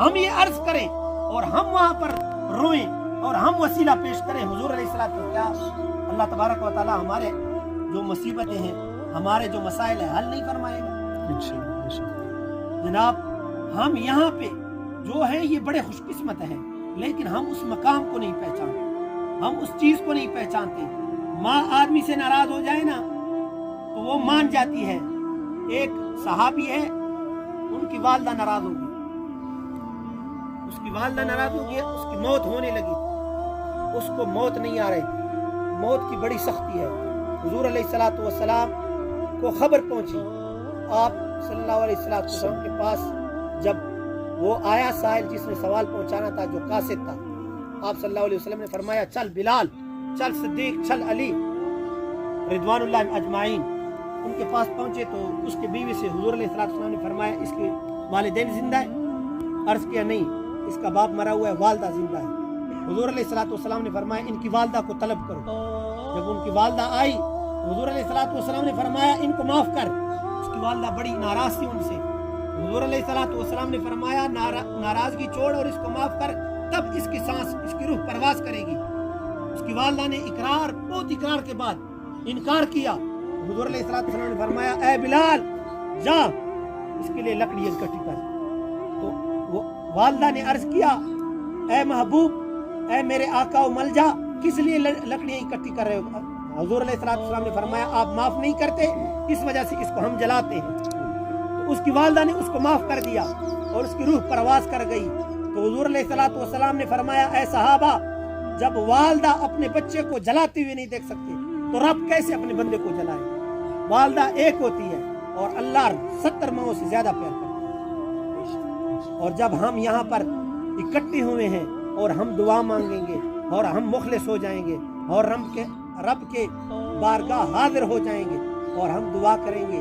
ہم یہ عرض کریں اور ہم وہاں پر روئیں اور ہم وسیلہ پیش کریں حضور علیہ الصلوۃ والسلام، کیا اللہ تبارک و تعالی ہمارے جو مصیبتیں ہیں، ہمارے جو مسائل ہیں، حل نہیں فرمائے گا؟ جناب ہم یہاں پہ جو ہے یہ بڑے خوش قسمت ہیں، لیکن ہم اس مقام کو نہیں پہچانتے، ہم اس چیز کو نہیں پہچانتے۔ ماں آدمی سے ناراض ہو جائے نا تو وہ مان جاتی ہے۔ ایک صحابی ہے، ان کی والدہ ناراض ہو گئی، اس کی والدہ ناراض ہو گئی، اس کی موت ہونے لگی، اس کو موت نہیں آ رہی، موت کی بڑی سختی ہے۔ حضور علیہ الصلوۃ والسلام کو خبر پہنچی، آپ صلی اللہ علیہ وسلم کے پاس جب وہ آیا سائل جس نے سوال پہنچانا تھا، جو قاصد تھا، آپ صلی اللہ علیہ وسلم نے فرمایا چل بلال، چل صدیق، چل علی رضوان اللہ اجمعین۔ ان کے پاس پہنچے تو اس کے بیوی سے حضور علیہ السلام نے فرمایا اس کے والدین زندہ ہے؟ عرض کیا نہیں، اس کا باپ مرا ہوا ہے، والدہ زندہ ہے۔ حضور علیہ السلام نے فرمایا ان کی والدہ کو طلب کرو۔ جب ان کی والدہ آئی تو حضور علیہ السلام نے فرمایا ان کو معاف کر۔ اس کی والدہ بڑی ناراض تھی ان سے۔ حضور علیہ السلام نے فرمایا ناراضگی چھوڑ اور اس کو معاف کر، تب اس کی سانس، اس کی روح پرواز کرے گی۔ اس کی والدہ نے بہت اقرار کے بعد انکار کیا۔ حضور علیہ السلام نے فرمایا اے بلال جا اس کے لیے لکڑیاں اکٹھی کر۔ تو وہ والدہ نے عرض کیا اے محبوب، اے میرے آقا و ملجا، کس لیے لکڑیاں اکٹھی کر رہے ہو؟ حضور علیہ السلام نے فرمایا آپ معاف نہیں کرتے، اس وجہ سے اس کو ہم جلاتے ہیں۔ تو اس کی والدہ نے اس کو معاف کر دیا اور اس کی روح پرواز کر گئی۔ تو حضور علیہ السلام نے فرمایا اے صحابہ، جب والدہ اپنے بچے کو جلاتے ہوئے نہیں دیکھ سکتے تو رب کیسے اپنے بندے کو جلائے؟ والدہ ایک ہوتی ہے اور اللہ 70 ماؤں سے زیادہ پیار کرتا ہے۔ اور جب ہم یہاں پر اکٹھے ہوئے ہیں اور ہم دعا مانگیں گے اور ہم مخلص ہو جائیں گے اور رب کے بارگاہ حاضر ہو جائیں گے اور ہم دعا کریں گے،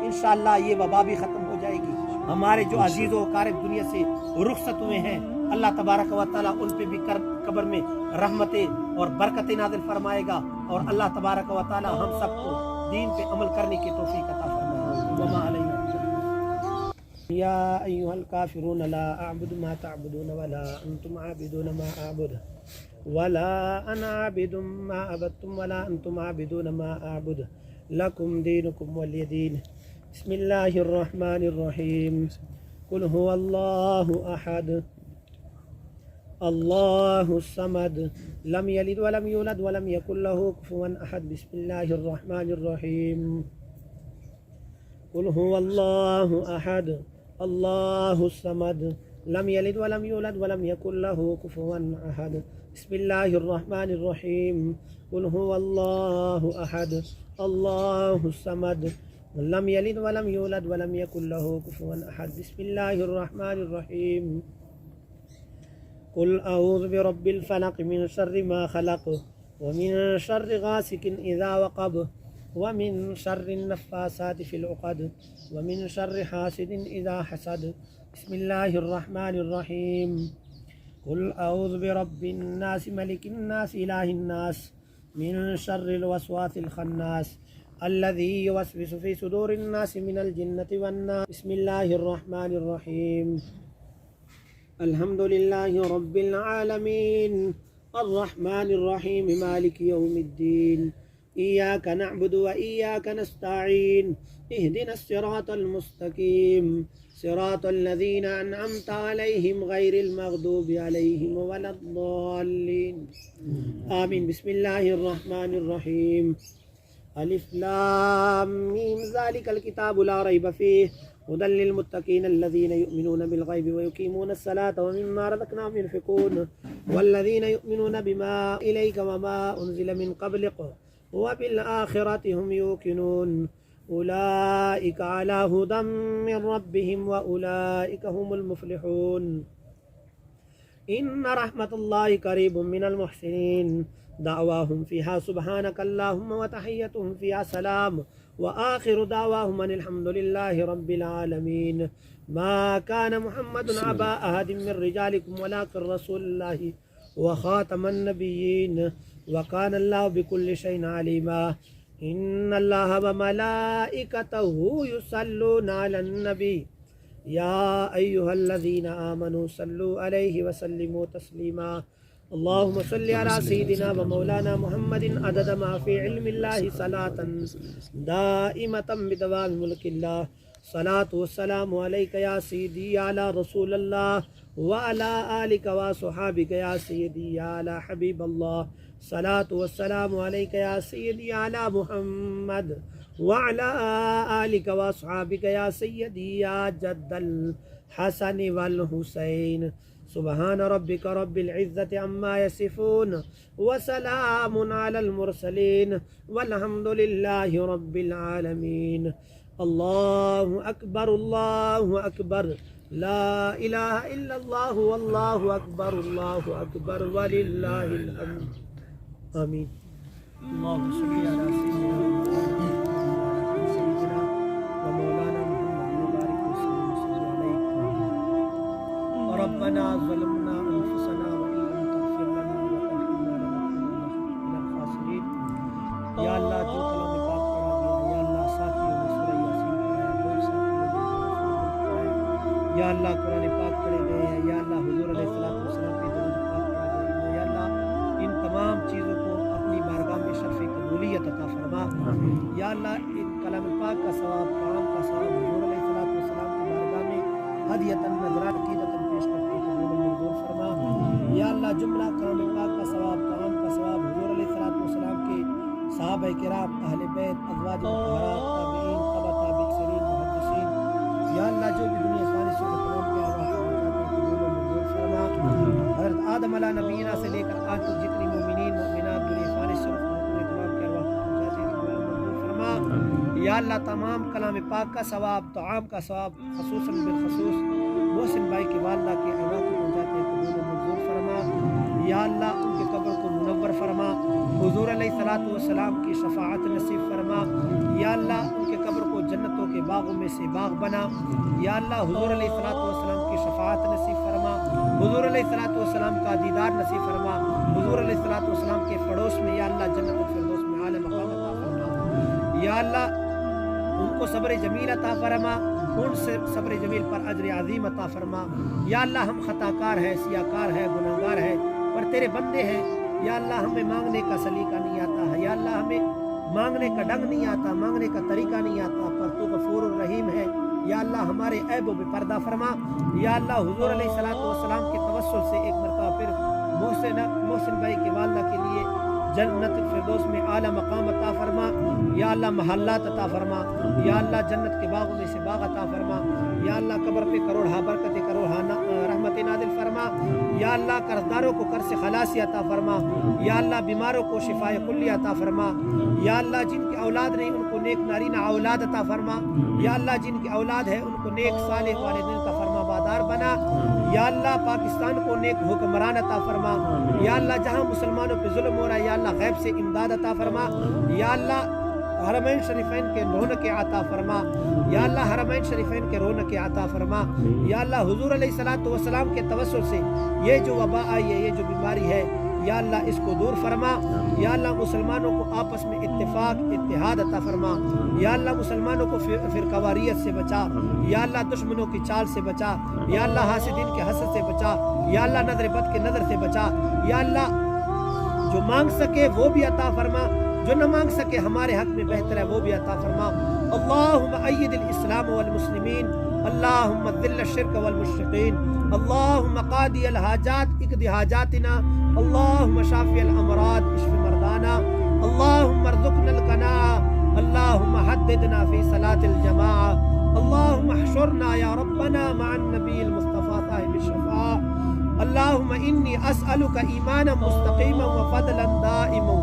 انشاءاللہ یہ وبا بھی ختم ہو جائے گی۔ ہمارے جو عزیز و اقارب دنیا سے رخصت ہوئے ہیں، اللہ تبارک و تعالیٰ ان پہ بھی قبر میں رحمتیں اور برکتیں نازل فرمائے گا، اور اللہ تبارک و تعالیٰ ہم سب کو دین پہ عمل کرنے کی توفیق عطا فرمائے۔ وما علینا یا ایھا الکافرون لا اعبد ما تعبدون ولا انتم عابدون ما اعبد ولا انا عابد ما عبدتم ولا انتم عابدون ما اعبد لکم دینکم ولی دین۔ بسم اللہ الرحمن الرحیم۔ قل هو اللہ احد اللہ الصمد لم یلد ولم یولد ولم یکن له کفوا احد۔ بسم اللہ الرحمن الرحیم۔ قل هو اللہ احد اللہ الصمد لم یلد ولم یولد ولم یکن له کفوا احد۔ بسم اللہ الرحمن الرحیم۔ قل هو اللہ احد اللہ الصمد لم یلد ولم یولد ولم یکن له کفوا احد۔ بسم اللہ الرحمن الرحیم۔ قل اعوذ برب الفلق من شر ما خلق ومن شر غاسق اذا وقب ومن شر النفاثات في العقد ومن شر حاسد اذا حسد۔ بسم اللہ الرحمن الرحیم۔ قل اعوذ برب الناس ملک الناس الہ الناس من شر الوسواس الخناس الذي يوسوس في صدور الناس من الجنة والناس۔ بسم اللہ الرحمن الرحیم۔ الحمد للہ رب العالمین الرحمن الرحیم مالک یوم الدین ایاک نعبد و ایاک نستعین اہدنا الصراط المستقیم صراط الذین انعمت علیہم غیر المغضوب علیہم ولا الضالین آمین۔ بسم اللہ الرحمن الرحیم۔ الف لام میم ذالک الکتاب لا ریب فیہ هدى للمتقين الذين يؤمنون بالغيب ويقيمون الصلاة ومما رزقناهم ينفقون والذين يؤمنون بما إليك وما أنزل من قبلك وبالآخرة هم يوقنون أولئك على هدى من ربهم وأولئك هم المفلحون۔ إن رحمة الله قريب من المحسنين دعواهم فيها سبحانك اللهم وتحيتهم فيها سلام وآخر دعواهم أن الحمد لله رب العالمين۔ ما كان محمد أبا أحد من رجالكم ولكن رسول الله وخاتم النبيين وكان الله بكل شيء عليما۔ إن الله وملائكته يصلون على النبي یا ایہا الذین آمنوا صلوا علیہ وسلموا تسلیما اللہم صلی علی سیدنا و مولانا محمد عدد ما فی علم اللہ صلاة دائمتا بدوام ملک اللہ صلاة والسلام علیکہ یا سیدی علی رسول اللہ وعلی آلک و صحابک یا سیدی علی حبیب اللہ صلاة والسلام علیکہ یا سیدی علی محمد وعلی آلک و صحابک یا سیدی یا جد الحسن والحسین سبحان ربک رب العزت عما یصفون وسلام علی المرسلین والحمد للہ رب العالمین اللہ اکبر لا الہ الا اللہ واللہ اکبر وللہ الحمد آمین اللہم صلی علی سیدنا و مولانا محمد مبارک وسلم ربنا ظلمنا انفسنا وان لم تغفر لنا وترحمنا لنكونن من الخاسرین یا اللہ جو کلام پاک پڑھا گیا یا اللہ ساتھیوں میں سورہ یاسین پڑھائے دو ساتھیوں میں یا اللہ قرآن پاک پڑھے گئے ہیں یا اللہ حضور علیہ السلام پہ درود پاک پڑھا گیا ہے یا اللہ ان تمام چیزوں کو اپنی بارگاہ میں شرف قبولیت عطا فرما یا اللہ ان کلام پاک کا ثواب قرآن کا ثواب حضور علیہ السلام کی بارگاہ میں ہدیۃ نذرات عقیدۃ پیش کرتے قبول منظور فرما یا اللہ جملہ کلام پاک کا ثواب قرآن کا ثواب حضور علیہ السلام کے صحابہ کرام اہل بیت ازواج مطہرات تابعین تبع تابعین محدثین یا اللہ جو بھی دنیا فانی سے تمام کے ارواح قبول منظور فرما حضرت آدم علیہ نبینا سے لے کر آج تک جتنی مومنین مومنات دنیا فانی سے تمام کے ارواح قبول منظور فرما یا اللہ تمام کلام پاک کا ثواب طعام کا ثواب خصوصاً بالخصوص محسن بھائی کی والدہ کے ارواح کو پہنچاتے قبول منظور فرما یا اللہ ان کے قبر کو منور فرما حضور علیہ السلام کی شفاعت نصیب فرما یا اللہ ان کے قبر کو جنتوں کے باغوں میں سے باغ بنا یا اللہ حضور علیہ السلام کی شفاعت نصیب فرما حضور علیہ السلام کا دیدار نصیب فرما حضور علیہ السلام کے پڑوس میں یا اللہ جنت الفردوس میں اعلی مقام عطا فرما یا اللہ ان کو صبر جمیل عطا فرما ان سے صبر جمیل پر اجر عظیم عطا فرما یا اللہ ہم خطا کار ہیں سیاہ کار ہیں گناہ گار ہیں پر تیرے بندے ہیں یا اللہ ہمیں مانگنے کا سلیقہ نہیں آتا ہے یا اللہ ہمیں مانگنے کا ڈنگ نہیں آتا مانگنے کا طریقہ نہیں آتا پر تو غفور الرحیم ہے یا اللہ ہمارے عیبوں پہ پردہ فرما یا اللہ حضور علیہ السلام کے توسل سے ایک مرتبہ پھر محسن بھائی کی والدہ کے لیے جنت الفردوس میں اعلیٰ مقام عطا فرما یا اللہ محلات عطا فرما یا اللہ جنت کے باغوں میں سے باغ عطا فرما یا اللہ قبر پہ کروڑہ برکت کروڑہ رحمت نازل فرما یا اللہ قرضداروں کو قرض سے خلاصی عطا فرما یا اللہ بیماروں کو شفاء کلی عطا فرما یا اللہ جن کی اولاد نہیں ان کو نیک نارینہ اولاد عطا فرما یا اللہ جن کی اولاد ہے ان کو نیک صالح والدین کا فرما بادار بنا یا اللہ پاکستان کو نیک حکمران عطا فرما یا اللہ جہاں مسلمانوں پہ ظلم ہو رہا ہے یا اللہ غیب سے امداد عطا فرما یا اللہ حرمین شریفین کے رونق عطا فرما یا اللہ حرمین شریفین کے رونق عطا فرما یا اللہ حضور علیہ السلام کے توسل سے یہ جو وبا آئی ہے یہ جو بیماری ہے یا اللہ اس کو دور فرما یا اللہ مسلمانوں کو آپس میں اتفاق اتحاد عطا فرما یا اللہ مسلمانوں کو فرقواریت سے بچا یا اللہ دشمنوں کی چال سے بچا یا اللہ حاسدین کے حسد سے بچا یا اللہ نظر بد کے نظر سے بچا یا اللہ جو مانگ سکے وہ بھی عطا فرما جو نہ مانگ سکے ہمارے حق میں بہتر ہے وہ بھی عطا فرما اللہم اید الاسلام والمسلمین اللہم ذل الشرک والمشرقین اللہم قاضی الحاجات اقض حاجاتنا اللہم شافی الامراض اشف مردانا اللہم ارزقنا القناعة اللہم حددنا فی صلاة الجماعة اللہم احشرنا یا ربنا مع النبی المصطفى صاحب الشفاعة اللہم انی اسألک ایمانا مستقیما وفضلا دائما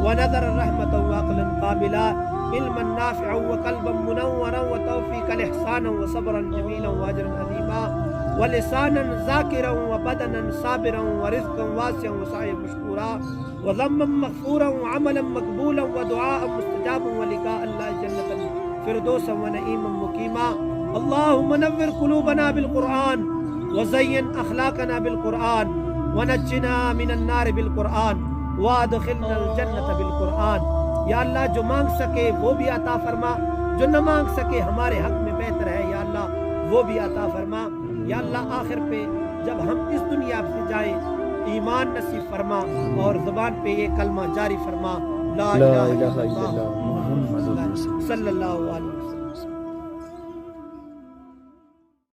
ونذر الرحمة وعقلا قابلا علما نافعا وقلبا منورا وتوفيقا احسانا وصبرا جميلا واجرا عظيما ولسانا ذاكرا وبدنا صابرا ورزقا واسعا وسعيا مشكورا وذنبا مغفورا وعملا مقبولا ودعاء مستجابا ولقاء الله جنة فردوسا ونعيما مقيما اللهم نور قلوبنا بالقرآن وزين أخلاقنا بالقرآن ونجنا من النار بالقرآن وادخلنا الجنة بالقرآن یا اللہ جو مانگ سکے وہ بھی عطا فرما جو نہ مانگ سکے ہمارے حق میں بہتر ہے یا اللہ وہ بھی عطا فرما یا اللہ آخر پہ جب ہم اس دنیا سے جائیں ایمان نصیب فرما اور زبان پہ یہ کلمہ جاری فرما لا الہ الا اللہ محمد صلی اللہ علیہ وسلم